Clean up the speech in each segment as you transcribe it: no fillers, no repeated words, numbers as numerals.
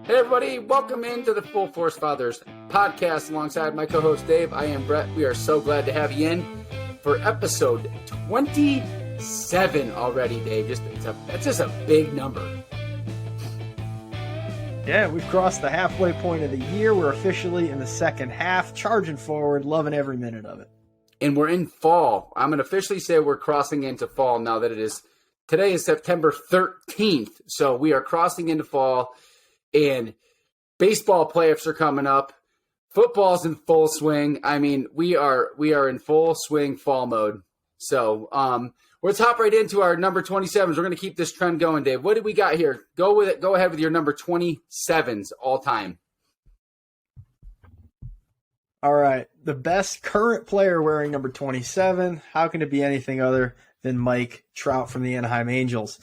Hey everybody, welcome into the Full Force Fathers podcast alongside my co-host Dave. I am Brett. We are so glad to have you in for episode 27 already, Dave. That's just a big number. Yeah, we've crossed the halfway point of the year. We're officially in the second half, charging forward, loving every minute of it. And we're in fall. I'm going to officially say we're crossing into fall now that today is September 13th. So we are crossing into fall. And baseball playoffs are coming up. Football's in full swing. I mean, we are in full swing fall mode. So let's hop right into our number 27s. We're going to keep this trend going, Dave. What do we got here? Go with it. Go ahead with your number 27s all time. All right. The best current player wearing number 27. How can it be anything other than Mike Trout from the Anaheim Angels?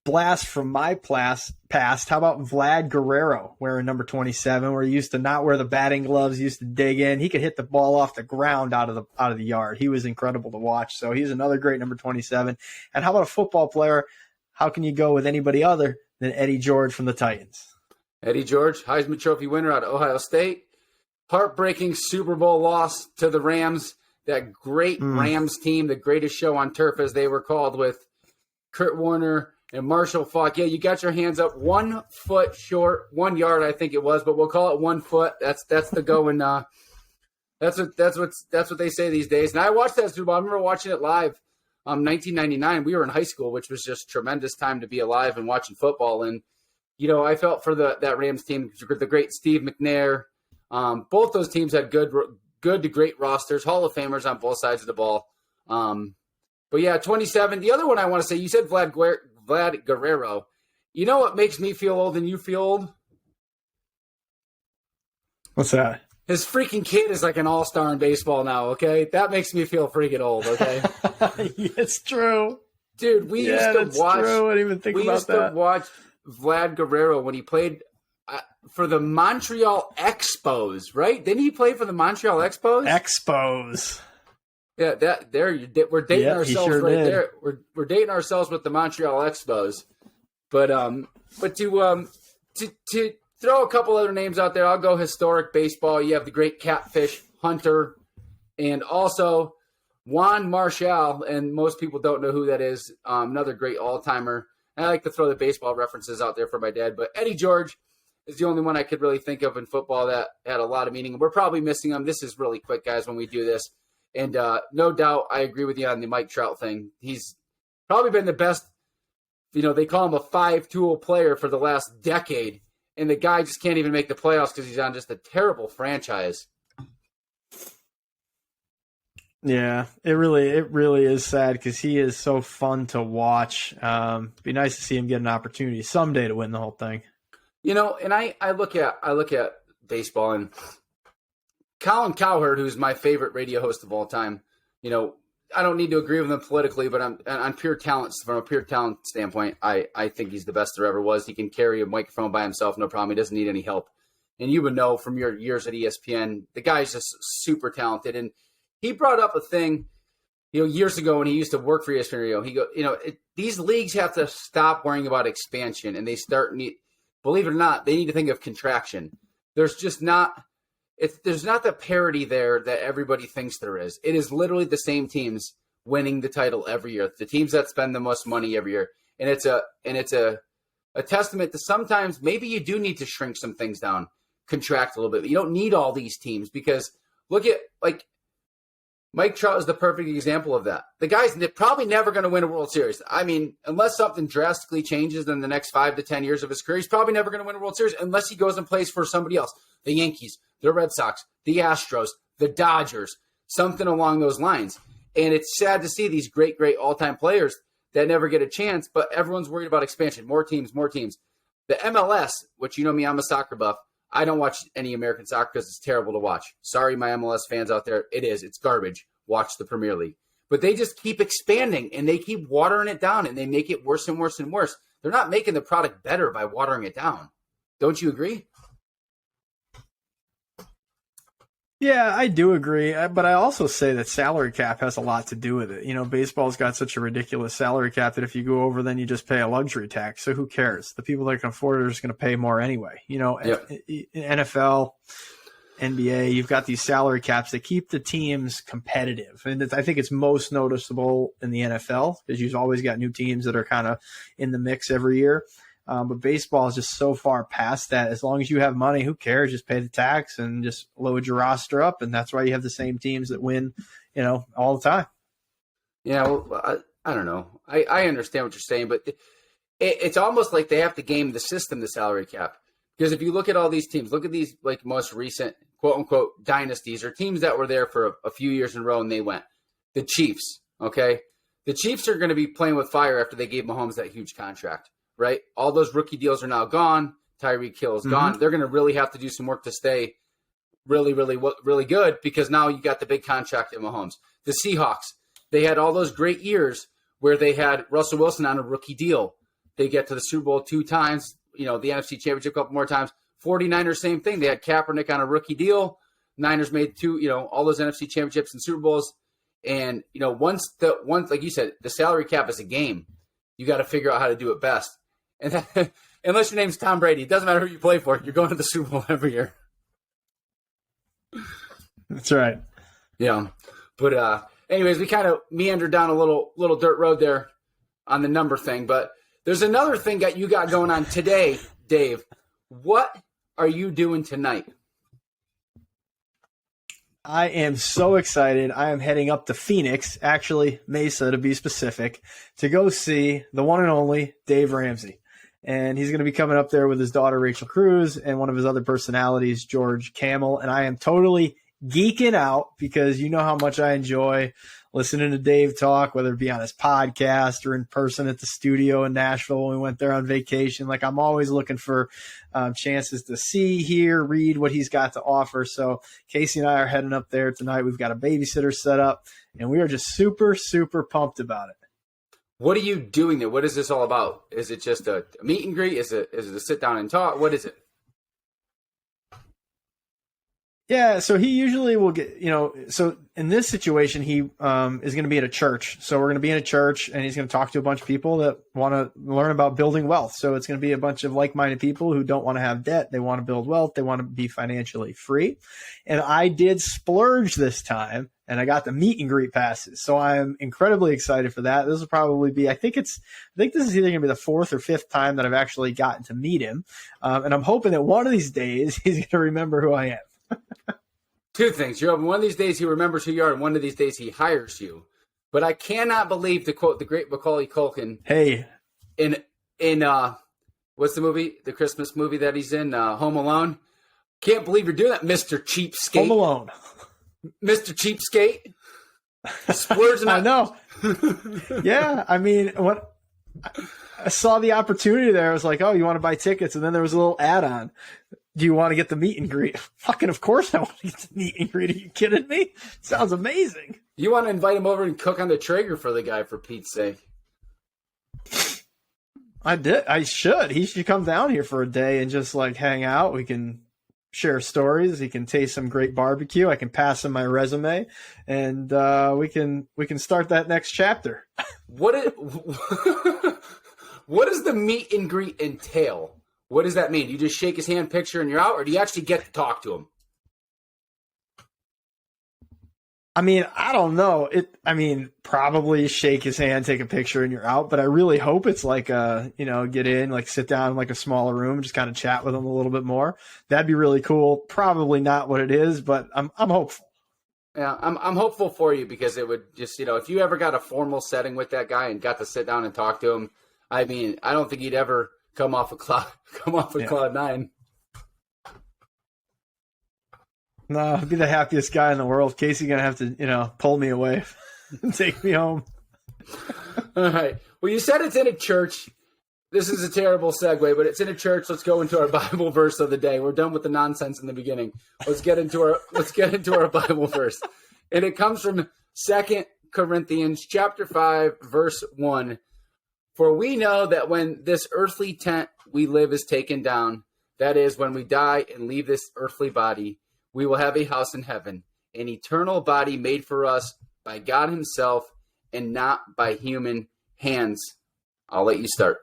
Blast from my past. How about Vlad Guerrero wearing number 27, where he used to not wear the batting gloves, used to dig in. He could hit the ball off the ground out of the yard. He was incredible to watch. So he's another great number 27. And how about a football player? How can you go with anybody other than Eddie George from the Titans? Eddie George, Heisman Trophy winner out of Ohio State. Heartbreaking Super Bowl loss to the Rams. That great Rams team, the greatest show on turf as they were called, with Kurt Warner and Marshall Faulk. Yeah, you got your hands up 1 foot short, 1 yard, I think it was, but we'll call it 1 foot. That's the going. That's what they say these days. And I watched that Super Bowl. I remember watching it live. 1999. We were in high school, which was just tremendous time to be alive and watching football. And I felt for that Rams team, the great Steve McNair. Both those teams had good to great rosters, Hall of Famers on both sides of the ball. But yeah, 27. The other one I want to say, you said Vlad Guerrero. You know what makes me feel old and you feel old? What's that? His freaking kid is like an all-star in baseball now, okay? That makes me feel freaking old, okay? It's true. Dude, we used to watch. True. I didn't even think about that. We used to watch Vlad Guerrero when he played for the Montreal Expos, right? Didn't he play for the Montreal Expos? Expos. Yeah, we're dating ourselves sure right did. there. We're dating ourselves with the Montreal Expos, but to throw a couple other names out there, I'll go historic baseball. You have the great Catfish Hunter, and also Juan Marshall, and most people don't know who that is. Another great all-timer. I like to throw the baseball references out there for my dad, but Eddie George is the only one I could really think of in football that had a lot of meaning. We're probably missing him. This is really quick, guys, when we do this. And no doubt, I agree with you on the Mike Trout thing. He's probably been the best. They call him a 5-tool player for the last decade, and the guy just can't even make the playoffs because he's on just a terrible franchise. Yeah, it really is sad because he is so fun to watch. Be nice to see him get an opportunity someday to win the whole thing. And I look at baseball, and Colin Cowherd, who's my favorite radio host of all time, I don't need to agree with him politically, but from a pure talent standpoint, I think he's the best there ever was. He can carry a microphone by himself, no problem. He doesn't need any help. And you would know from your years at ESPN, the guy's just super talented. And he brought up a thing, years ago when he used to work for ESPN Radio. These leagues have to stop worrying about expansion, and believe it or not, they need to think of contraction. There's not the parity there that everybody thinks there is. It is literally the same teams winning the title every year. The teams that spend the most money every year. And it's a testament to sometimes maybe you do need to shrink some things down, contract a little bit. You don't need all these teams because look at Mike Trout is the perfect example of that. The guy's probably never going to win a World Series. I mean, unless something drastically changes in the next 5 to 10 years of his career, he's probably never going to win a World Series unless he goes and plays for somebody else. The Yankees, the Red Sox, the Astros, the Dodgers, something along those lines. And it's sad to see these great, great all-time players that never get a chance, but everyone's worried about expansion. More teams. The MLS, which me, I'm a soccer buff. I don't watch any American soccer because it's terrible to watch. Sorry, my MLS fans out there. It is. It's garbage. Watch the Premier League. But they just keep expanding, and they keep watering it down, and they make it worse and worse and worse. They're not making the product better by watering it down. Don't you agree? Yeah, I do agree, but I also say that salary cap has a lot to do with it. Baseball's got such a ridiculous salary cap that if you go over, then you just pay a luxury tax. So who cares? The people that can afford it are just going to pay more anyway. Yep. NFL, NBA, you've got these salary caps that keep the teams competitive. And I think it's most noticeable in the NFL because you've always got new teams that are kind of in the mix every year. But baseball is just so far past that. As long as you have money, who cares? Just pay the tax and just load your roster up. And that's why you have the same teams that win, all the time. Yeah, well, I don't know. I understand what you're saying, but it's almost like they have to game the system, the salary cap. Because if you look at all these teams, look at these like most recent quote unquote dynasties or teams that were there for a few years in a row and they went. The Chiefs, okay? The Chiefs are going to be playing with fire after they gave Mahomes that huge contract. Right? All those rookie deals are now gone. Tyreek Hill is gone. They're going to really have to do some work to stay really, really, really good because now you got the big contract at Mahomes. The Seahawks, they had all those great years where they had Russell Wilson on a rookie deal. They get to the Super Bowl 2 times, the NFC Championship a couple more times. 49ers, same thing. They had Kaepernick on a rookie deal. Niners made 2, all those NFC Championships and Super Bowls. And, once like you said, the salary cap is a game. You got to figure out how to do it best. And unless your name's Tom Brady, it doesn't matter who you play for. You're going to the Super Bowl every year. That's right. Yeah. But anyways, we kind of meandered down a little dirt road there on the number thing. But there's another thing that you got going on today, Dave. What are you doing tonight? I am so excited. I am heading up to Phoenix, actually Mesa to be specific, to go see the one and only Dave Ramsey. And he's going to be coming up there with his daughter, Rachel Cruz, and one of his other personalities, George Camel. And I am totally geeking out because you know how much I enjoy listening to Dave talk, whether it be on his podcast or in person at the studio in Nashville when we went there on vacation. Like, I'm always looking for chances to see, hear, read what he's got to offer. So Casey and I are heading up there tonight. We've got a babysitter set up, and we are just super, super pumped about it. What are you doing there? What is this all about? Is it just a meet and greet? Is it a sit down and talk? What is it? Yeah, so he usually will get, so in this situation, he is going to be at a church. So we're going to be in a church, and he's going to talk to a bunch of people that want to learn about building wealth. So it's going to be a bunch of like-minded people who don't want to have debt. They want to build wealth. They want to be financially free. And I did splurge this time, and I got the meet and greet passes. So I'm incredibly excited for that. This will probably be, I think this is either going to be the 4th or 5th time that I've actually gotten to meet him. And I'm hoping that one of these days he's going to remember who I am. 2 things. You're hoping one of these days he remembers who you are, and one of these days he hires you. But I cannot believe, to quote the great Macaulay Culkin, hey, in what's the movie, the Christmas movie that he's in, Home Alone? Can't believe you're doing that, Mr. Cheapskate. Home Alone. Mr. Cheapskate. Splurging I know. Yeah, I mean, when I saw the opportunity there, I was like, oh, you want to buy tickets? And then there was a little add-on. Do you want to get the meet and greet? Fucking, of course I want to get the meet and greet. Are you kidding me? Sounds amazing. You want to invite him over and cook on the Traeger for the guy, for Pete's sake. I did. I should. He should come down here for a day and just like hang out. We can share stories. He can taste some great barbecue. I can pass him my resume, and we can start that next chapter. What does the meet and greet entail? What does that mean? You just shake his hand, picture, and you're out, or do you actually get to talk to him? I mean, I don't know. Probably shake his hand, take a picture, and you're out. But I really hope it's like get in, like sit down in like a smaller room, just kind of chat with him a little bit more. That'd be really cool. Probably not what it is, but I'm hopeful. Yeah, I'm hopeful for you because it would just, if you ever got a formal setting with that guy and got to sit down and talk to him, I mean, I don't think he'd ever come off of cloud 9. No, I'd be the happiest guy in the world. Casey gonna have to, pull me away and take me home. All right. Well, you said it's in a church. This is a terrible segue, but it's in a church. Let's go into our Bible verse of the day. We're done with the nonsense in the beginning. Let's get into our Bible verse. And it comes from 2 Corinthians chapter 5, verse 1. For we know that when this earthly tent we live is taken down, that is, when we die and leave this earthly body, we will have a house in heaven, an eternal body made for us by God himself and not by human hands. I'll let you start.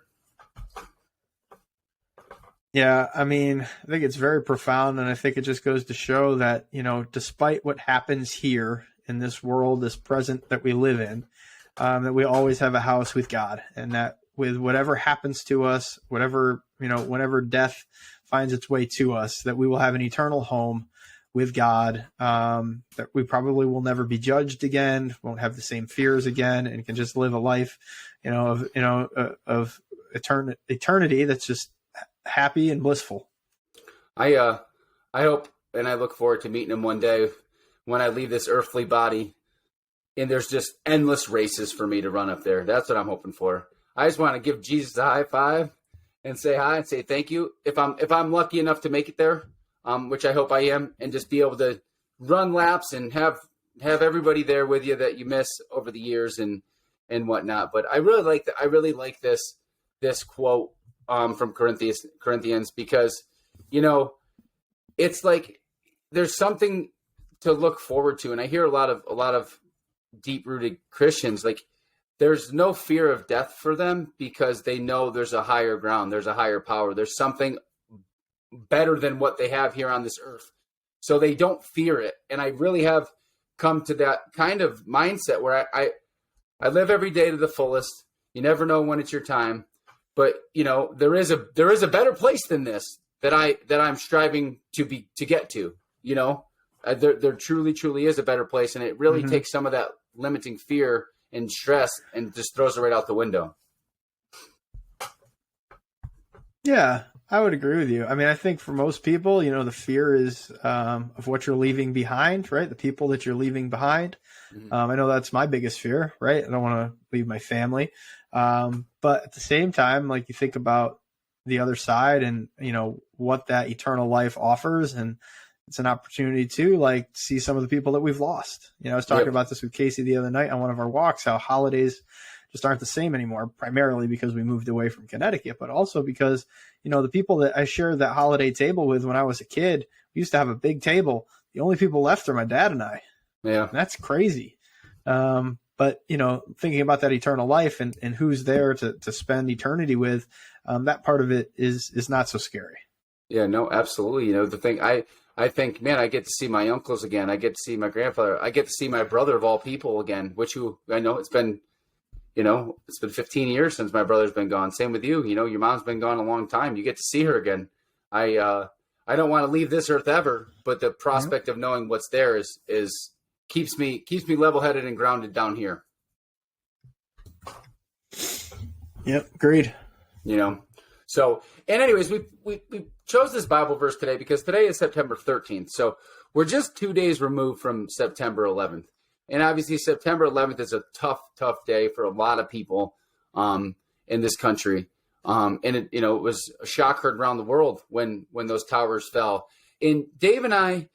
Yeah, I mean, I think it's very profound, and I think it just goes to show that, despite what happens here in this world, this present that we live in, that we always have a house with God, and that with whatever happens to us, whenever death finds its way to us, that we will have an eternal home with God, that we probably will never be judged again, won't have the same fears again, and can just live a life, of eternity that's just happy and blissful. I hope and I look forward to meeting him one day when I leave this earthly body, and there's just endless races for me to run up there. That's what I'm hoping for. I just want to give Jesus a high five and say hi and say thank you. If I'm lucky enough to make it there, which I hope I am, and just be able to run laps and have everybody there with you that you miss over the years and whatnot. But I really like this quote from Corinthians, because it's like there's something to look forward to, and I hear a lot of deep rooted Christians, like, there's no fear of death for them because they know there's a higher ground, there's a higher power, there's something better than what they have here on this earth. So they don't fear it. And I really have come to that kind of mindset where I live every day to the fullest. You never know when it's your time, but there is a better place than this that I'm striving to get to. There truly is a better place, and it really takes some of that limiting fear and stress and just throws it right out the window. Yeah, I would agree with you. I mean, I think for most people, the fear is of what you're leaving behind, right? The people that you're leaving behind. I know that's my biggest fear, right? I don't want to leave my family. But at the same time, like, you think about the other side and, what that eternal life offers, and it's an opportunity to, like, see some of the people that we've lost. I was talking about this with Casey the other night on one of our walks, how holidays just aren't the same anymore, primarily because we moved away from Connecticut, but also because, the people that I shared that holiday table with when I was a kid, we used to have a big table. The only people left are my dad and I. Yeah. And that's crazy. But, thinking about that eternal life and who's there to spend eternity with, that part of it is not so scary. Yeah, no, absolutely. The thing I think, man, I get to see my uncles again. I get to see my grandfather. I get to see my brother of all people again, I know it's been 15 years since my brother's been gone. Same with you. Your mom's been gone a long time. You get to see her again. I don't want to leave this earth ever, but the prospect of knowing what's there is keeps me level-headed and grounded down here. Yep, agreed. So, and anyways, we chose this Bible verse today because today is September 13th. So we're just 2 days removed from September 11th. And obviously September 11th is a tough day for a lot of people in this country. And it was a shock heard around the world when those towers fell. And Dave and I,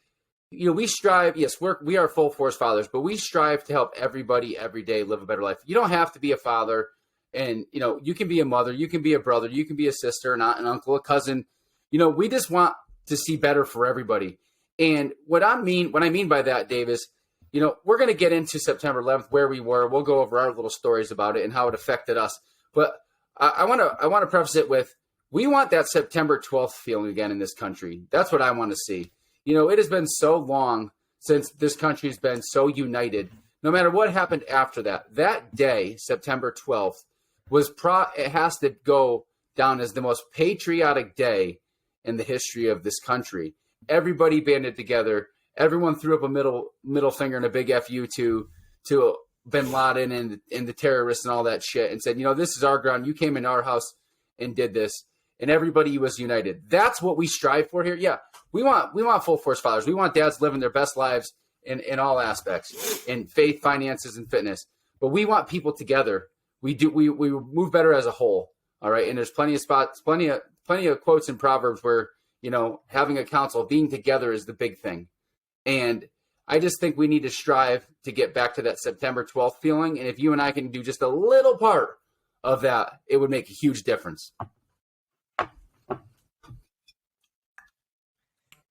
we strive, yes, we are full force fathers, but we strive to help everybody every day live a better life. You don't have to be a father. And, you can be a mother, you can be a brother, you can be a sister, an aunt, an uncle, a cousin. We just want to see better for everybody. And what I mean by that, Dave, is, we're going to get into September 11th, where we were. We'll go over our little stories about it and how it affected us. But I want to preface it with, we want that September 12th feeling again in this country. That's what I want to see. It has been so long since this country has been so united. No matter what happened after that day, September 12th, it has to go down as the most patriotic day in the history of this country. Everybody banded together. Everyone threw up a middle finger and a big FU to bin Laden and the terrorists and all that shit, and said, this is our ground. You came in our house and did this, and everybody was united. That's what we strive for here. Yeah, we want full force fathers. We want dads living their best lives in all aspects, in faith, finances, and fitness. But we want people together. We move better as a whole. All right. And there's plenty of spots, plenty of quotes in Proverbs where, having a council, being together is the big thing. And I just think we need to strive to get back to that September 12th feeling. And if you and I can do just a little part of that, it would make a huge difference.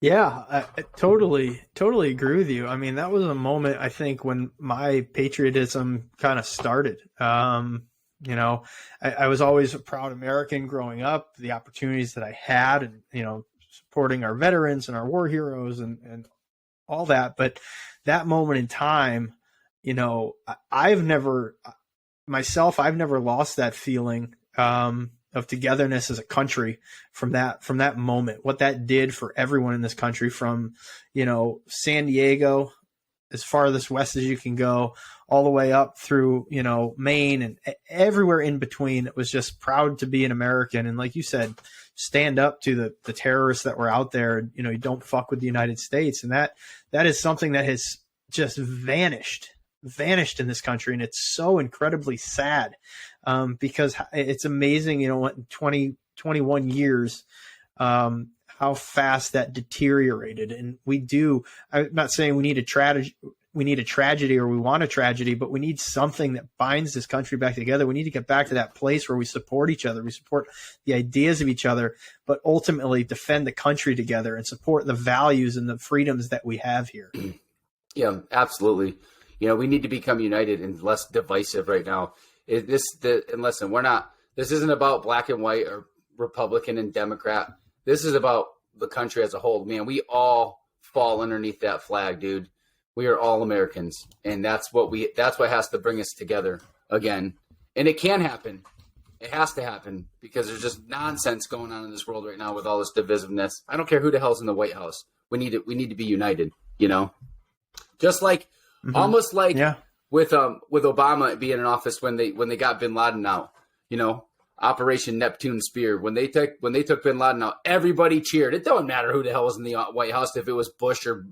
Yeah, I totally agree with you. I mean, that was a moment I think when my patriotism kind of started. You know, I was always a proud American growing up. The opportunities that I had, and supporting our veterans and our war heroes and all that. But that moment in time, I've never I've never lost that feeling. Of togetherness as a country from that moment, what that did for everyone in this country, from San Diego, as far this west as you can go, all the way up through Maine and everywhere in between. It was just proud to be an American, and like you said, stand up to the terrorists that were out there. You don't fuck with the United States, and that is something that has just vanished in this country, and it's so incredibly sad. Because it's amazing, in 21 years, how fast that deteriorated. And I'm not saying we need a tragedy or we want a tragedy, but we need something that binds this country back together. We need to get back to that place where we support each other. We support the ideas of each other, but ultimately defend the country together and support the values and the freedoms that we have here. Yeah, absolutely. We need to become united and less divisive right now. And listen, this isn't about black and white or Republican and Democrat. This is about the country as a whole. Man, we all fall underneath that flag, dude. We are all Americans. And that's what has to bring us together again. And it can happen. It has to happen, because there's just nonsense going on in this world right now with all this divisiveness. I don't care who the hell's in the White House. We need to be united, just like, almost like, yeah. With Obama being in office when they got Bin Laden out, Operation Neptune Spear, when they took Bin Laden out, everybody cheered. It don't matter who the hell was in the White House, if it was Bush or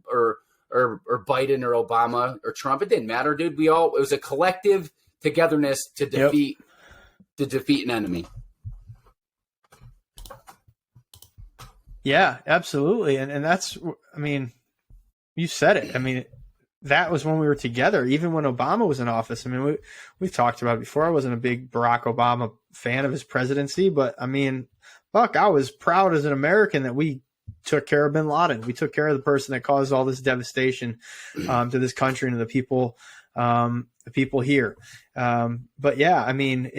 Biden or Obama or Trump. It didn't matter, dude. It was a collective togetherness to defeat an enemy. Yeah, absolutely. And that's, I mean, you said it. I mean, that was when we were together, even when Obama was in office. I mean, we've talked about it before. I wasn't a big Barack Obama fan of his presidency, but I mean, fuck, I was proud as an American that we took care of Bin Laden. We took care of the person that caused all this devastation to this country and to the people here. But yeah, I mean,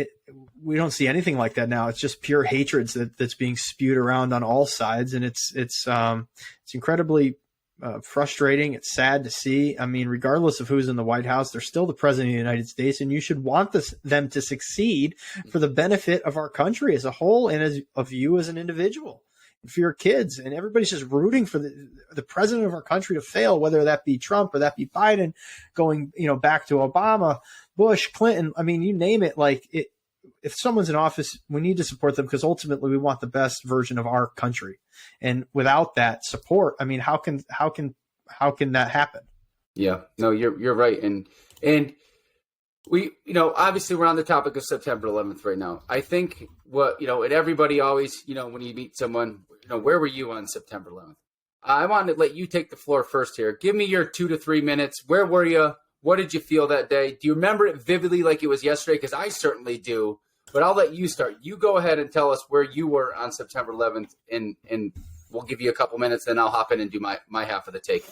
we don't see anything like that now. It's just pure hatred that's being spewed around on all sides, and it's incredibly frustrating. It's sad to see. I mean, regardless of who's in the White House, they're still the president of the United States, and you should want them to succeed for the benefit of our country as a whole and of you as an individual and for your kids. And everybody's just rooting for the president of our country to fail, whether that be Trump or that be Biden, going back to Obama, Bush, Clinton. I mean, you name it. Like, if someone's in office, we need to support them, because ultimately we want the best version of our country. And without that support, I mean, how can that happen? Yeah, no, you're right. And we, obviously we're on the topic of September 11th right now. I think and everybody always, when you meet someone, where were you on September 11th? I want to let you take the floor first here. Give me your 2 to 3 minutes. Where were you? What did you feel that day? Do you remember it vividly like it was yesterday? Because I certainly do. But I'll let you start. You go ahead and tell us where you were on September 11th, and we'll give you a couple minutes, then I'll hop in and do my half of the take.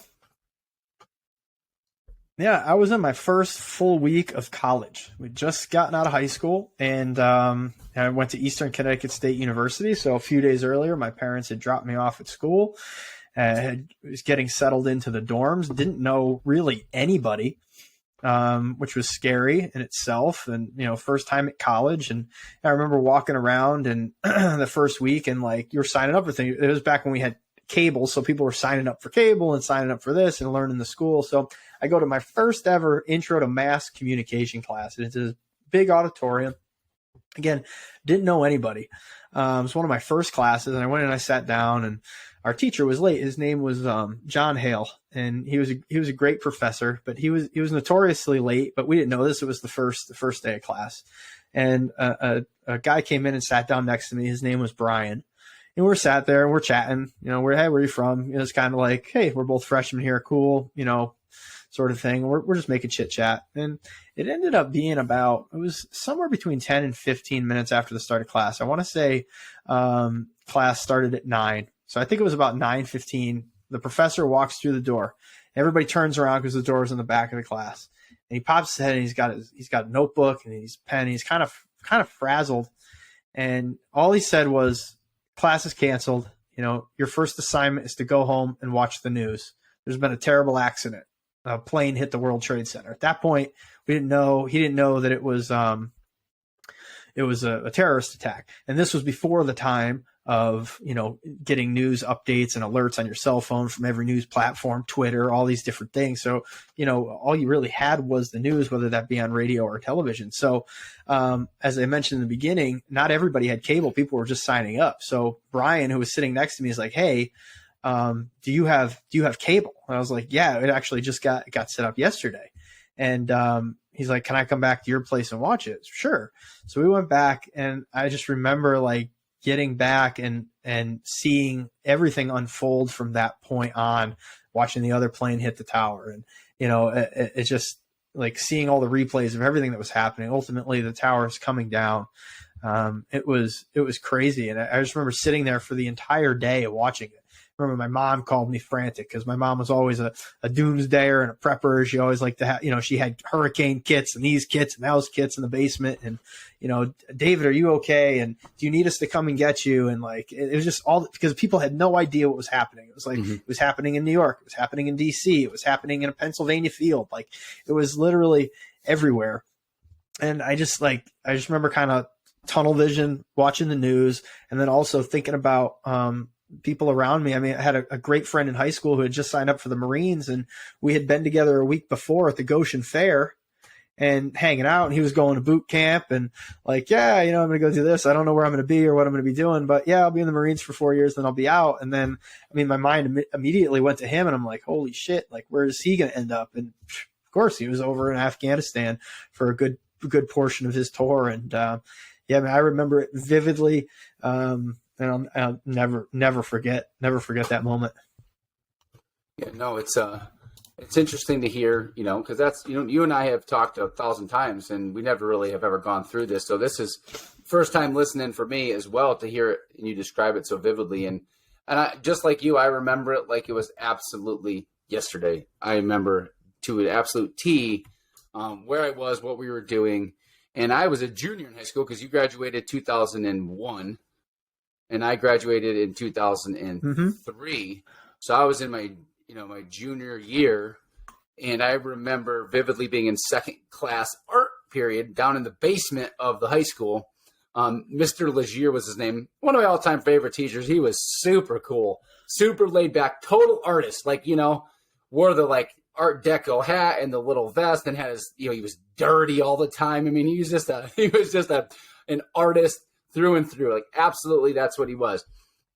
Yeah, I was in my first full week of college. We'd just gotten out of high school, and I went to Eastern Connecticut State University. So a few days earlier, my parents had dropped me off at school. Was getting settled into the dorms. Didn't know really anybody. Which was scary in itself, and first time at college. And I remember walking around and the first week, and like, you're signing up for things. It was back when we had cable, so people were signing up for cable and signing up for this and learning the school. So I go to my first ever intro to mass communication class, and it's a big auditorium. Again, didn't know anybody. It was one of my first classes, and I went and I sat down, and our teacher was late. His name was John Hale, and he was a great professor, but he was notoriously late. But we didn't know this. It was the first day of class, and a guy came in and sat down next to me. His name was Brian, and we're sat there and we're chatting. Hey, where are you from? It's kind of like, hey, we're both freshmen here, cool, sort of thing. We're just making chit chat, and it ended up being it was somewhere between 10 and 15 minutes after the start of class. I want to say class started at 9. So I think it was about 9:15 The professor walks through the door. Everybody turns around because the door is in the back of the class. And he pops his head and he's got a notebook and he's pen. He's kind of frazzled. And all he said was, class is canceled. Your first assignment is to go home and watch the news. There's been a terrible accident. A plane hit the World Trade Center. At that point, he didn't know that it was a terrorist attack. And this was before the time of, getting news updates and alerts on your cell phone from every news platform, Twitter, all these different things. So, all you really had was the news, whether that be on radio or television. So, as I mentioned in the beginning, not everybody had cable. People were just signing up. So Brian, who was sitting next to me, is like, "Hey, do you have cable?" And I was like, "Yeah, it actually just got set up yesterday." And, he's like, "Can I come back to your place and watch it?" Sure. So we went back, and I just remember getting back and seeing everything unfold from that point on, watching the other plane hit the tower. And, it's just like seeing all the replays of everything that was happening. Ultimately, the tower is coming down. It was crazy. And I just remember sitting there for the entire day watching it. I remember my mom called me frantic because my mom was always a doomsdayer and a prepper. She always liked to have, she had hurricane kits and these kits and those kits in the basement. And, David, are you okay? And do you need us to come and get you? And it was just all because people had no idea what was happening. It was It was happening in New York. It was happening in DC. It was happening in a Pennsylvania field. It was literally everywhere. And I just remember kind of tunnel vision, watching the news, and then also thinking about, people around me. I mean, I had a great friend in high school who had just signed up for the Marines, and we had been together a week before at the Goshen Fair and hanging out, and he was going to boot camp and I'm going to go do this. I don't know where I'm going to be or what I'm going to be doing, but yeah, I'll be in the Marines for 4 years, then I'll be out. And then, my mind immediately went to him, and I'm like, holy shit, where is he going to end up? And of course he was over in Afghanistan for a good portion of his tour. And, I remember it vividly. And I'll never forget that moment. Yeah, no, it's interesting to hear, because that's, you and I have talked 1,000 times, and we never really have ever gone through this. So this is first time listening for me as well to hear it and you describe it so vividly. And I, just like you, I remember it like it was absolutely yesterday. I remember to an absolute T where I was, what we were doing. And I was a junior in high school because you graduated 2001. And I graduated in 2003. So I was in my junior year. And I remember vividly being in second class art period down in the basement of the high school. Mr. Legier was his name. One of my all-time favorite teachers. He was super cool, super laid back, total artist. Wore the Art Deco hat and the little vest, and had his, he was dirty all the time. I mean, he was just an artist through and through. Absolutely, that's what he was.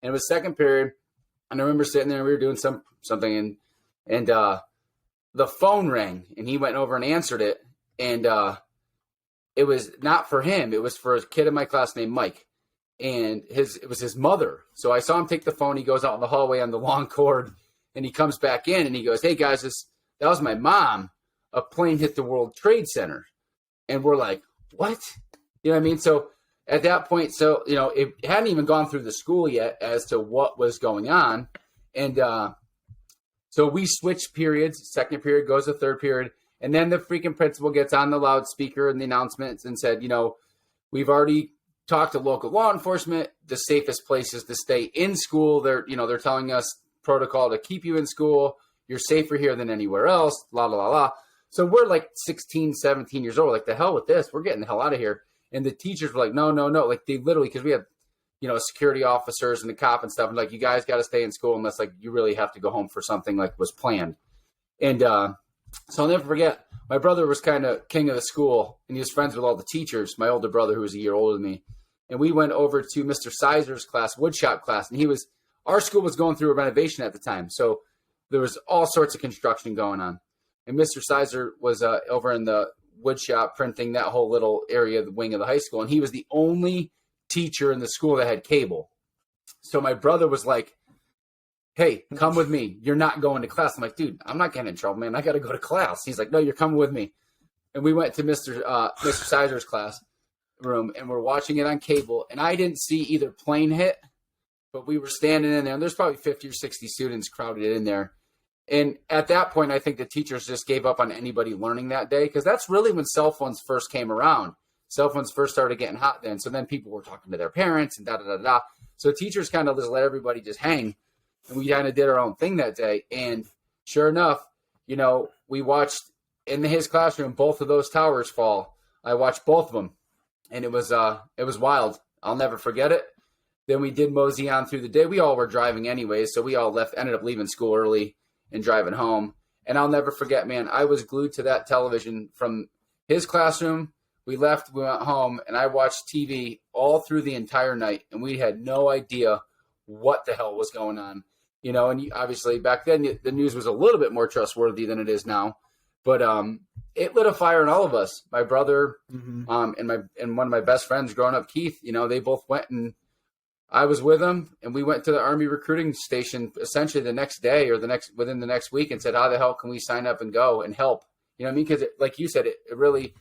And it was second period, and I remember sitting there and we were doing something, and the phone rang, and he went over and answered it, and it was not for him. It was for a kid in my class named Mike, and it was his mother. So I saw him take the phone. He goes out in the hallway on the long cord, and he comes back in, and he goes, "Hey guys, that was my mom. A plane hit the World Trade Center." And we're like, "What?" You know what I mean? So at that point, it hadn't even gone through the school yet as to what was going on. And so we switched periods. Second period goes to third period. And then the freaking principal gets on the loudspeaker and the announcements and said, we've already talked to local law enforcement. The safest place is to stay in school. They're telling us protocol to keep you in school. You're safer here than anywhere else. La, la, la, la. So we're 16, 17 years old. The hell with this. We're getting the hell out of here. And the teachers were like, no. They literally, because we have, security officers and the cop and stuff. And you guys got to stay in school unless you really have to go home for something was planned. And so I'll never forget, my brother was kind of king of the school, and he was friends with all the teachers, my older brother, who was a year older than me. And we went over to Mr. Sizer's class, woodshop class. And our school was going through a renovation at the time. So there was all sorts of construction going on. And Mr. Sizer was over in the wood shop printing that whole little area, the wing of the high school. And he was the only teacher in the school that had cable. So my brother was like, "Hey, come with me. You're not going to class." I'm like, "Dude, I'm not getting in trouble, man. I got to go to class." He's like, "No, you're coming with me." And we went to Mr. Sizer's class room, and we're watching it on cable. And I didn't see either plane hit but we were standing in there, and there's probably 50 or 60 students crowded in there. And at that point, I think the teachers just gave up on anybody learning that day, because that's really when cell phones first came around. Cell phones first started getting hot then. So then people were talking to their parents and da-da-da-da. So teachers kind of just let everybody just hang. And we kind of did our own thing that day. And sure enough, you know, we watched in his classroom both of those towers fall. I watched both of them. And it was wild. I'll never forget it. Then we did mosey on through the day. We all were driving anyways, so we all ended up leaving school early and driving home. And I'll never forget, man, I was glued to that television from his classroom. We left, we went home, and I watched TV all through the entire night, and we had no idea what the hell was going on. You know, and obviously back then the news was a little bit more trustworthy than it is now. But it lit a fire in all of us. My brother and one of my best friends growing up, Keith, you know, they both went, and I was with them, and we went to the Army recruiting station essentially the next day or within the next week and said, how the hell can we sign up and go and help? You know what I mean? Because like you said, it really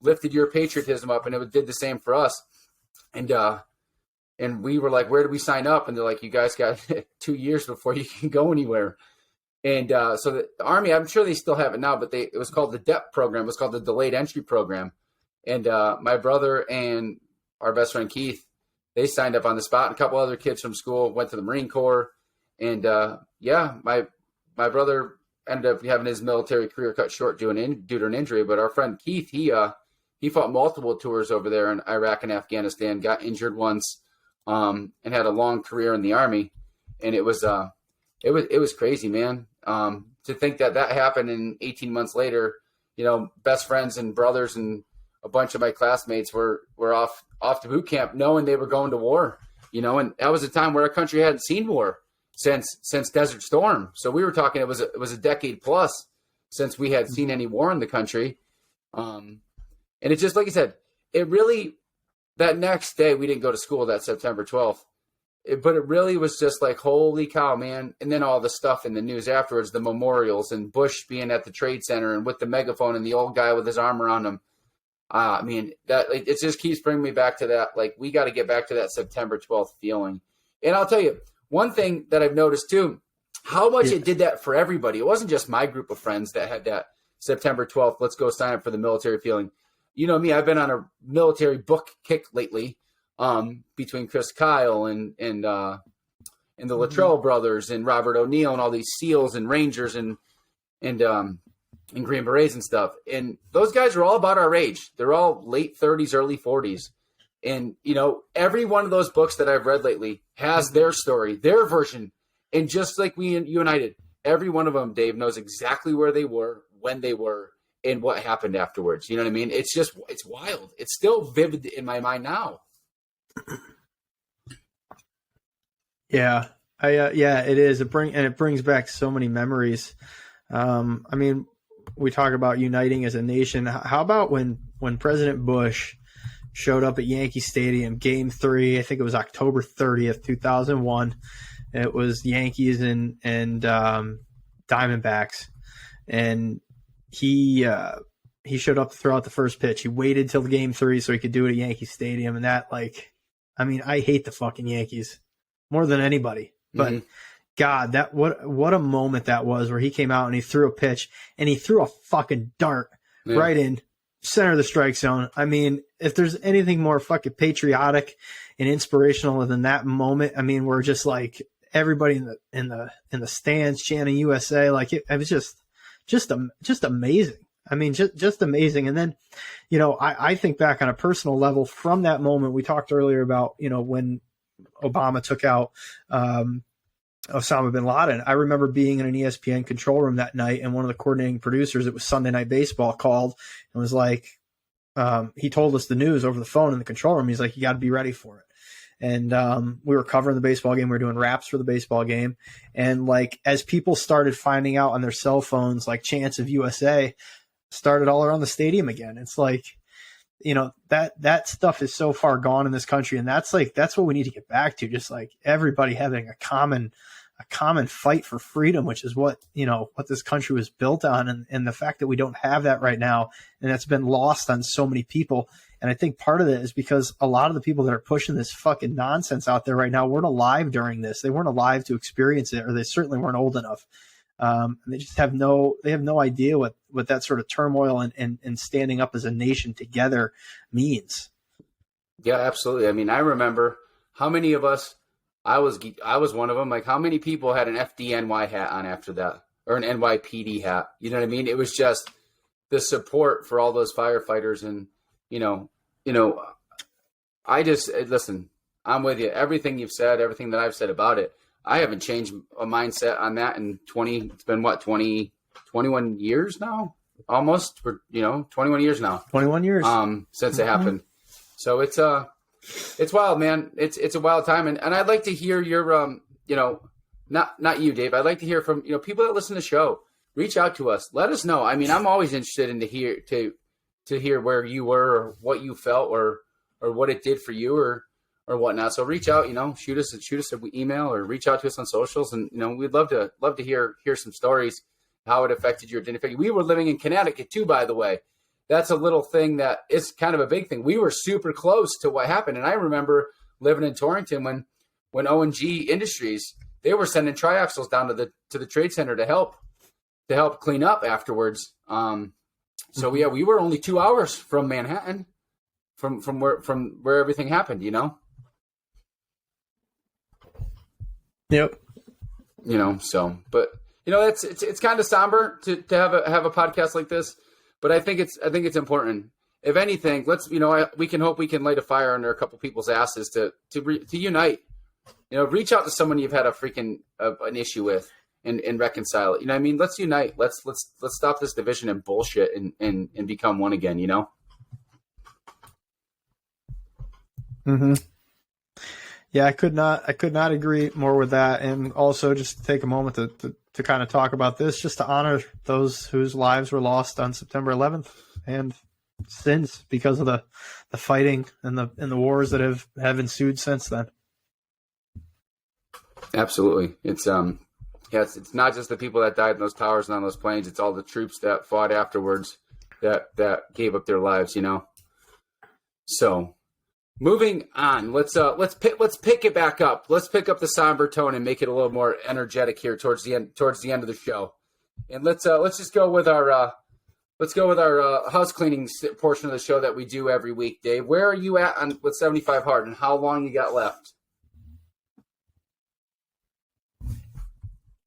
lifted your patriotism up, and it did the same for us. And we were like, where do we sign up? And they're like, you guys got 2 years before you can go anywhere. And so the Army, I'm sure they still have it now, but it was called the DEP program. It was called the Delayed Entry Program. And my brother and our best friend Keith, they signed up on the spot. And a couple other kids from school went to the Marine Corps. And my brother ended up having his military career cut short due to an injury. But our friend Keith, he fought multiple tours over there in Iraq and Afghanistan, got injured once, and had a long career in the Army. And it was crazy, man. To think that happened, and 18 months later, you know, best friends and brothers and a bunch of my classmates were off to boot camp, knowing they were going to war. You know, and that was a time where our country hadn't seen war since Desert Storm. So we were talking, it was a decade plus since we had seen any war in the country. And it's just like I said, it really, that next day we didn't go to school, that September 12th. But it really was just like, holy cow, man. And then all the stuff in the news afterwards, the memorials and Bush being at the Trade Center and with the megaphone and the old guy with his arm around him. I mean, that it just keeps bringing me back to that. Like, we got to get back to that September 12th feeling. And I'll tell you, one thing that I've noticed too, how much it did that for everybody. It wasn't just my group of friends that had that September 12th, let's go sign up for the military feeling. You know me, I've been on a military book kick lately. Between Chris Kyle and the Luttrell brothers and Robert O'Neill and all these SEALs and Rangers and Green Berets and stuff. And those guys are all about our age. They're all late 30s, early 40s. And, you know, every one of those books that I've read lately has their story, their version. And just like you and I did, every one of them, Dave, knows exactly where they were, when they were, and what happened afterwards. You know what I mean? It's wild. It's still vivid in my mind now. Yeah, it is. It brings back so many memories. I mean, we talk about uniting as a nation. How about when President Bush showed up at Yankee Stadium, Game 3? I think it was October 30th, 2001. It was Yankees and Diamondbacks, and he showed up to throw out the first pitch. He waited till Game 3 so he could do it at Yankee Stadium, and that, like, I mean, I hate the fucking Yankees more than anybody, but God, what a moment that was, where he came out and he threw a pitch and he threw a fucking dart right in center of the strike zone. I mean, if there's anything more fucking patriotic and inspirational than that moment, I mean, we're just like everybody in the stands chanting USA. Like it was just amazing. I mean, just amazing. And then, you know, I think back on a personal level from that moment. We talked earlier about, you know, when Obama took out Osama bin Laden. I remember being in an ESPN control room that night, and one of the coordinating producers, it was Sunday Night Baseball, called and was like, he told us the news over the phone in the control room. He's like, you got to be ready for it. And we were covering the baseball game. We were doing wraps for the baseball game. And like, as people started finding out on their cell phones, like chants of USA started all around the stadium again. It's like, you know, that stuff is so far gone in this country. And that's what we need to get back to. Just like everybody having a common a common fight for freedom, which is what this country was built on. And the fact that we don't have that right now, and that's been lost on so many people. And I think part of it is because a lot of the people that are pushing this fucking nonsense out there right now weren't alive during this. They weren't alive to experience it, or they certainly weren't old enough. And they just have no idea what that sort of turmoil and standing up as a nation together means. Yeah, absolutely. I mean, I remember how many of us, I was one of them. Like, how many people had an FDNY hat on after that, or an NYPD hat? You know what I mean? It was just the support for all those firefighters. And, I just, listen, I'm with you. Everything you've said, everything that I've said about it, I haven't changed a mindset on that in 21 years now, almost, 21 years now. 21 years. Since it happened. So it's wild, man. It's a wild time. And I'd like to hear your, not you, Dave. I'd like to hear from, people that listen to the show. Reach out to us. Let us know. I mean, I'm always interested in to hear where you were, or what you felt, or what it did for you, or whatnot. So reach out, shoot us an email, or reach out to us on socials. And, we'd love to hear some stories, how it affected you or didn't affect you. We were living in Connecticut too, by the way. That's a little thing that is kind of a big thing. We were super close to what happened. And I remember living in Torrington when O&G Industries, they were sending triaxles down to the trade center to help clean up afterwards. So yeah, we were only 2 hours from Manhattan, from where everything happened, Yep. But it's kind of somber to have a podcast like this. But I think it's important. If anything, let's we can hope we can light a fire under a couple people's asses to unite. Reach out to someone you've had an issue with and reconcile it. I mean, let's unite. Let's stop this division and bullshit and become one again. Mm-hmm. Yeah, I could not agree more with that. And also just to take a moment to kind of talk about this, just to honor those whose lives were lost on September 11th and since, because of the fighting and the wars that have ensued since then. Absolutely. It's not just the people that died in those towers and on those planes. It's all the troops that fought afterwards that gave up their lives, So moving on, let's pick it back up. Let's pick up the somber tone and make it a little more energetic here towards the end of the show. And let's just go with our house cleaning portion of the show that we do every week. Dave, where are you at with 75 Hard, and how long you got left?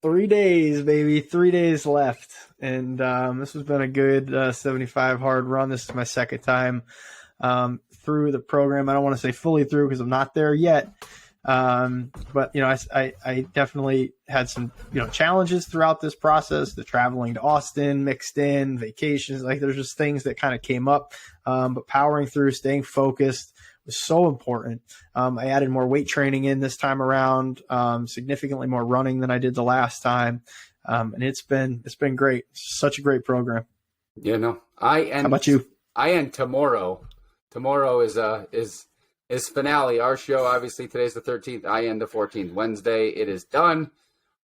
3 days, baby. 3 days left. And this has been a good 75 Hard run. This is my second time through the program. I don't want to say fully through because I'm not there yet. But I definitely had some, challenges throughout this process. The traveling to Austin mixed in, vacations, like there's just things that kind of came up. But powering through, staying focused was so important. I added more weight training in this time around, significantly more running than I did the last time. And it's been great. It's such a great program. Yeah, no, How about you? I end tomorrow. Tomorrow is finale. Our show, obviously, today's the 13th. I end the 14th. Wednesday, it is done.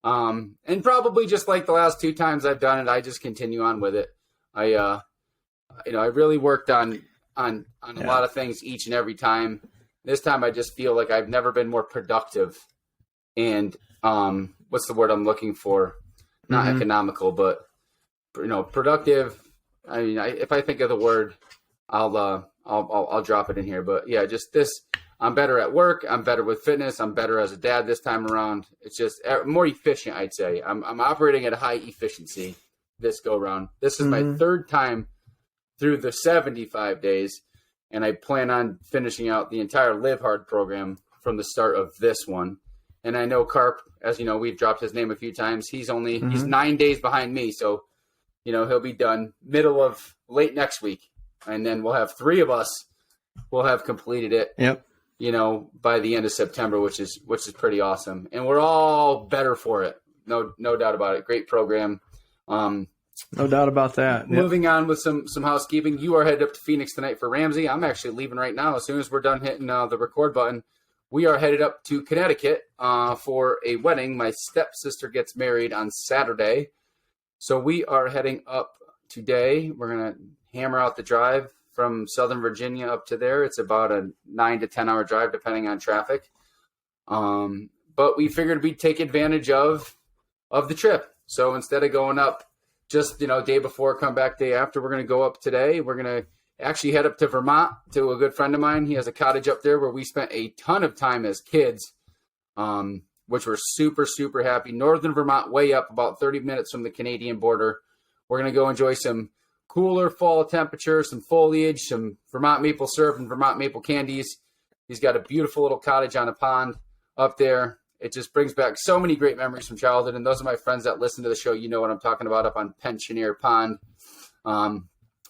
And probably just like the last two times I've done it, I just continue on with it. I really worked on a lot of things each and every time. This time, I just feel like I've never been more productive. And what's the word I'm looking for? Not economical, but productive. I mean, if I think of the word, I'll drop it in here. But yeah, just this, I'm better at work. I'm better with fitness. I'm better as a dad this time around. It's just more efficient, I'd say. I'm operating at a high efficiency this go round. This is my third time through the 75 days, and I plan on finishing out the entire Live Hard program from the start of this one. And I know Carp, as you know, we've dropped his name a few times. He's 9 days behind me. So, he'll be done middle of late next week. And then we'll have three of us will have completed it. Yep. By the end of September, which is pretty awesome. And we're all better for it. No doubt about it. Great program. No doubt about that. Yep. Moving on with some housekeeping. You are headed up to Phoenix tonight for Ramsey. I'm actually leaving right now. As soon as we're done hitting the record button, we are headed up to Connecticut for a wedding. My stepsister gets married on Saturday. So we are heading up today. We're going to hammer out the drive from Southern Virginia up to there. It's about a 9 to 10 hour drive, depending on traffic. But we figured we'd take advantage of the trip. So instead of going up just, day before, come back day after, we're going to go up today. We're going to actually head up to Vermont to a good friend of mine. He has a cottage up there where we spent a ton of time as kids, which we're super, super happy. Northern Vermont, way up, about 30 minutes from the Canadian border. We're going to go enjoy some cooler fall temperatures, some foliage, some Vermont maple syrup and Vermont maple candies. He's got a beautiful little cottage on a pond up there. It just brings back so many great memories from childhood. And those are my friends that listen to the show. You know what I'm talking about up on Pensioner Pond.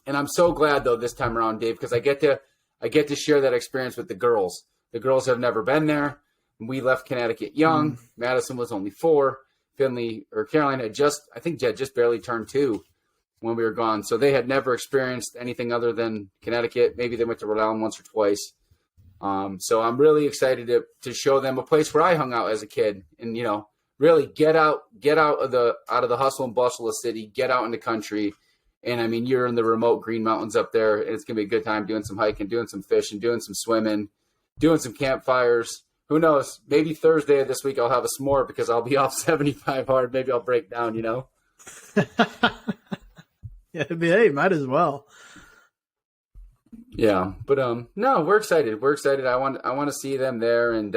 And I'm so glad, though, this time around, Dave, because I get to share that experience with the girls. The girls have never been there. We left Connecticut young. Madison was only 4. Caroline had just barely turned 2 when we were gone. So they had never experienced anything other than Connecticut. Maybe they went to Rhode Island once or twice. So I'm really excited to show them a place where I hung out as a kid, and really get out of the hustle and bustle of the city, get out in the country. And I mean, you're in the remote Green Mountains up there, and it's gonna be a good time doing some hiking, doing some fishing, doing some swimming, doing some campfires. Who knows? Maybe Thursday of this week I'll have a s'more because I'll be off 75 hard. Maybe I'll break down. Yeah, hey, might as well. Yeah, but no, we're excited. We're excited. I want to see them there, and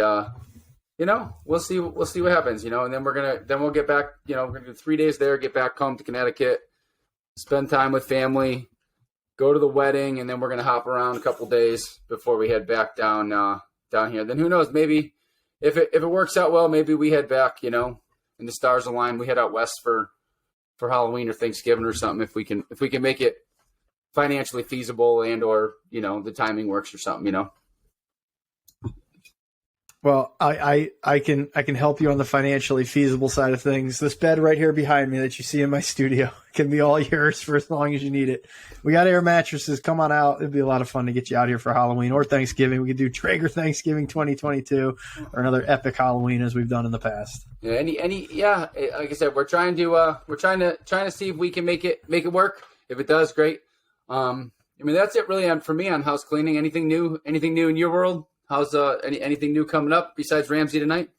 we'll see what happens. And then we'll get back. We're gonna do 3 days there, get back home to Connecticut, spend time with family, go to the wedding, and then we're gonna hop around a couple days before we head back down here. Then who knows? Maybe if it works out well, maybe we head back. And the stars align, we head out west for Halloween or Thanksgiving or something. If we can make it financially feasible and or the timing works or something. Well, I can help you on the financially feasible side of things. This bed right here behind me that you see in my studio can be all yours for as long as you need it. We got air mattresses. Come on out. It'd be a lot of fun to get you out here for Halloween or Thanksgiving. We could do Traeger Thanksgiving 2022 or another epic Halloween as we've done in the past. Yeah, yeah. Like I said, we're trying to see if we can make it work. If it does, great. That's it really for me on house cleaning. Anything new in your world? How's anything new coming up besides Ramsey tonight?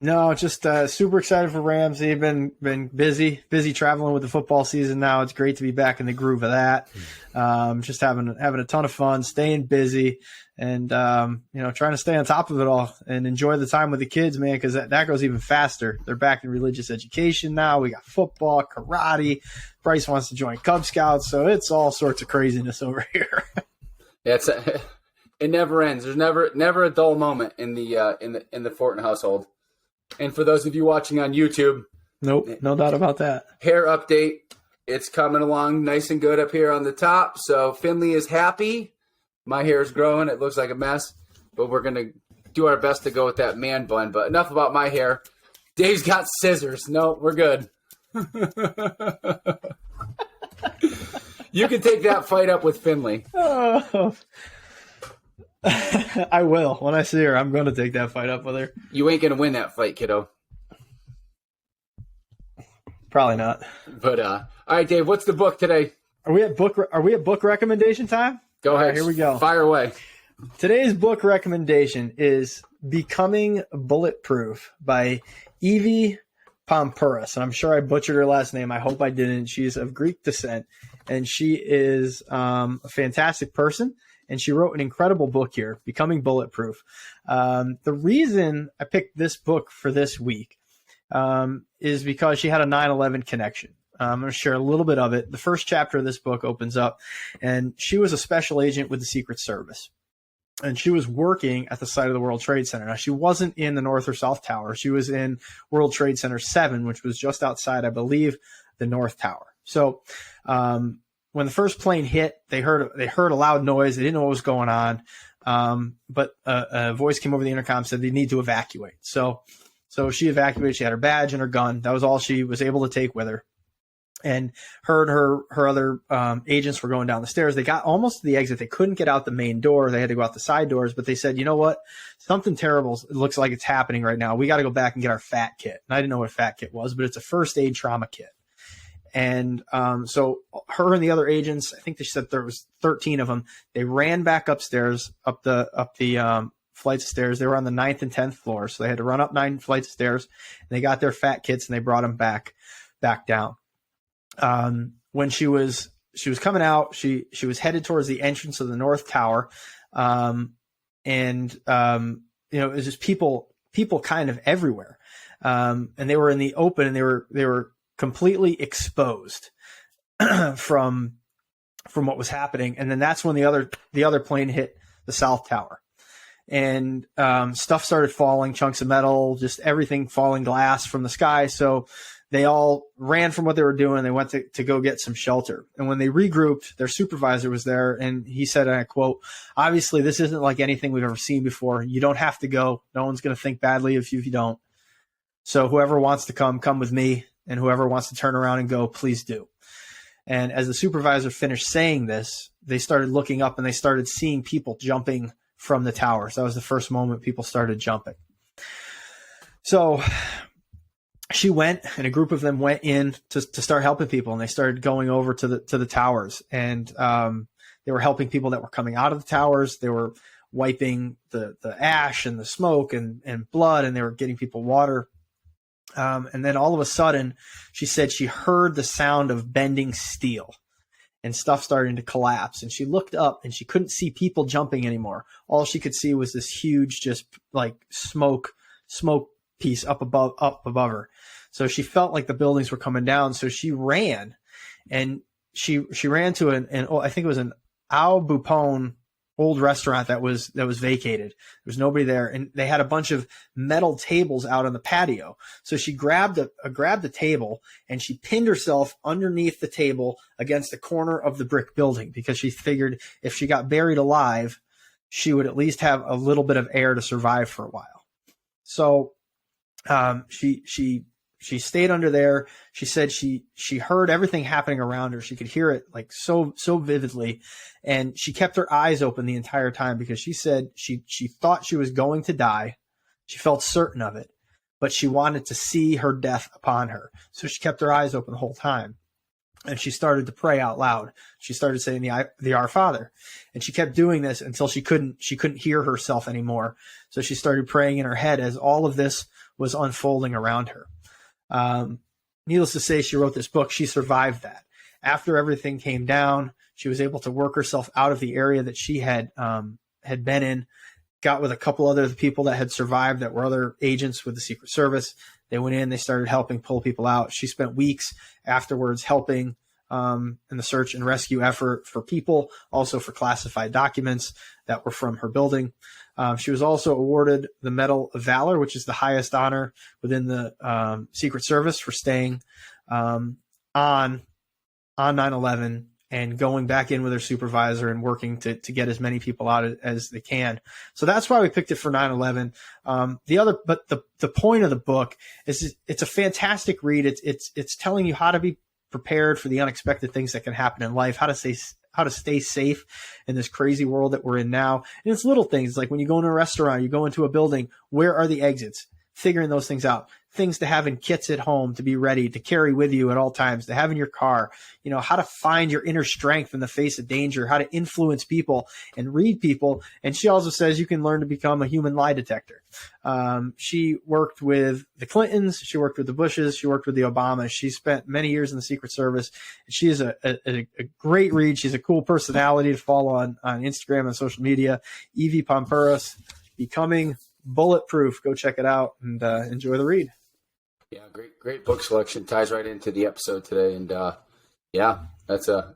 No, just super excited for Ramsey. Been busy traveling with the football season now. It's great to be back in the groove of that. Just having a ton of fun, staying busy, and trying to stay on top of it all and enjoy the time with the kids, man, because that goes even faster. They're back in religious education now. We got football, karate. Bryce wants to join Cub Scouts, so it's all sorts of craziness over here. Yeah, it never ends. There's never a dull moment in the Fortin household. And for those of you watching on YouTube, nope, no doubt about that. Hair update. It's coming along nice and good up here on the top. So Finley is happy. My hair is growing. It looks like a mess, but we're going to do our best to go with that man bun. But enough about my hair. Dave's got scissors. No, we're good. You can take that fight up with Finley. Oh. I will. When I see her, I'm going to take that fight up with her. You ain't going to win that fight, kiddo. Probably not. But all right, Dave, what's the book today? Are we at book recommendation time? Go ahead. Right, here we go. Fire away. Today's book recommendation is Becoming Bulletproof by Evie Poumpouras. And I'm sure I butchered her last name. I hope I didn't. She's of Greek descent, and she is a fantastic person. And she wrote an incredible book here, Becoming Bulletproof. The reason I picked this book for this week is because she had a 9/11 connection. I'm going to share a little bit of it. The first chapter of this book opens up, and she was a special agent with the Secret Service. And she was working at the site of the World Trade Center. Now, she wasn't in the North or South Tower. She was in World Trade Center 7, which was just outside, I believe, the North Tower. So when the first plane hit, they heard a loud noise. They didn't know what was going on. But a voice came over the intercom, said they need to evacuate. So she evacuated. She had her badge and her gun. That was all she was able to take with her. and her and her other agents were going down the stairs. They got almost to the exit. They couldn't get out the main door. They had to go out the side doors, but they said, you know what? Something terrible looks like it's happening right now. We got to go back and get our FAT kit. And I didn't know what a FAT kit was, but it's a first aid trauma kit. And so her and the other agents, I think they said there was 13 of them. They ran back upstairs, up the flights of stairs. They were on the 9th and 10th floor, so they had to run up 9 flights of stairs. And they got their FAT kits and they brought them back down. When she was coming out, she was headed towards the entrance of the North Tower, and it was just people kind of everywhere, and they were in the open, and they were completely exposed from what was happening. And then that's when the other plane hit the South Tower, and stuff started falling, chunks of metal, just everything falling, glass from the sky. So they all ran from what they were doing. They went to go get some shelter. And when they regrouped, their supervisor was there, and he said, and I quote, "Obviously, this isn't like anything we've ever seen before. You don't have to go. No one's going to think badly of you if you don't. So whoever wants to come with me, and whoever wants to turn around and go, please do." And as the supervisor finished saying this, they started looking up and they started seeing people jumping from the towers. That was the first moment people started jumping. So she went, and a group of them went in to start helping people, and they started going over to the towers, and they were helping people that were coming out of the towers. They were wiping the ash and the smoke and blood, and they were getting people water. And then all of a sudden, she said she heard the sound of bending steel and stuff starting to collapse. And she looked up and she couldn't see people jumping anymore. All she could see was this huge, just like smoke piece up above her. So she felt like the buildings were coming down. So she ran, and she ran to I think it was an Au Bupon old restaurant that was vacated. There was nobody there, and they had a bunch of metal tables out on the patio. So she grabbed the table, and she pinned herself underneath the table against the corner of the brick building, because she figured if she got buried alive, she would at least have a little bit of air to survive for a while. So she stayed under there. She said she heard everything happening around her. She could hear it like so vividly. And she kept her eyes open the entire time, because she said she thought she was going to die. She felt certain of it, but she wanted to see her death upon her. So she kept her eyes open the whole time. And she started to pray out loud. She started saying the Our Father. And she kept doing this until she couldn't hear herself anymore. So she started praying in her head as all of this was unfolding around her. Needless to say, she wrote this book. She survived that. After everything came down, she was able to work herself out of the area that she had been in, got with a couple other people that had survived that were other agents with the Secret Service. They went in, they started helping pull people out. She spent weeks afterwards helping in the search and rescue effort for people, also for classified documents that were from her building. She was also awarded the Medal of Valor, which is the highest honor within the Secret Service, for staying on 9/11 and going back in with her supervisor and working to get as many people out as they can. So that's why we picked it for 9/11. The point of the book is it's a fantastic read. It's telling you how to be prepared for the unexpected things that can happen in life, how to stay safe in this crazy world that we're in now. And it's little things like when you go into a restaurant, you go into a building, where are the exits? Figuring those things out. Things to have in kits at home to be ready to carry with you at all times, to have in your car, how to find your inner strength in the face of danger, how to influence people and read people. And she also says you can learn to become a human lie detector. She worked with the Clintons. She worked with the Bushes. She worked with the Obamas. She spent many years in the Secret Service. She is a great read. She's a cool personality to follow on Instagram and social media. Evie Pompouras, Becoming Bulletproof. Go check it out and enjoy the read. Yeah, great book selection. Ties right into the episode today, and that's a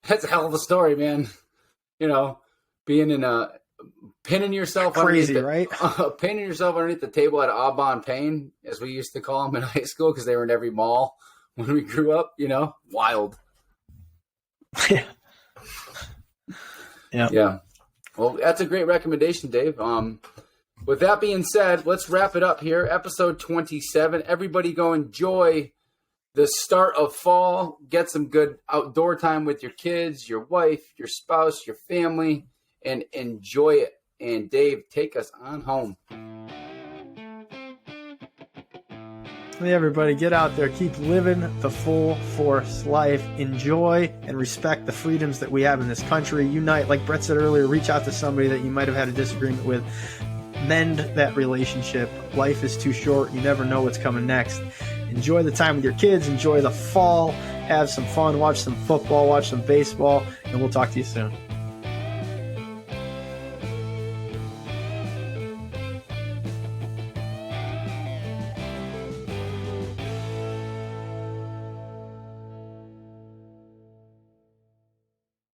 hell of a story, man. Being in pinning yourself crazy, right? Pinning yourself underneath the table at Aubon Pain, as we used to call them in high school, because they were in every mall when we grew up. Wild. Yeah. Well, that's a great recommendation, Dave. With that being said, let's wrap it up here. Episode 27. Everybody go enjoy the start of fall. Get some good outdoor time with your kids, your wife, your spouse, your family, and enjoy it. And Dave, take us on home. Hey everybody, get out there, keep living the full force life, enjoy and respect the freedoms that we have in this country. Unite, like Brett said earlier, reach out to somebody that you might have had a disagreement with. Mend that relationship. Life is too short. You never know what's coming next. Enjoy the time with your kids. Enjoy the fall. Have some fun. Watch some football. Watch some baseball. And we'll talk to you soon.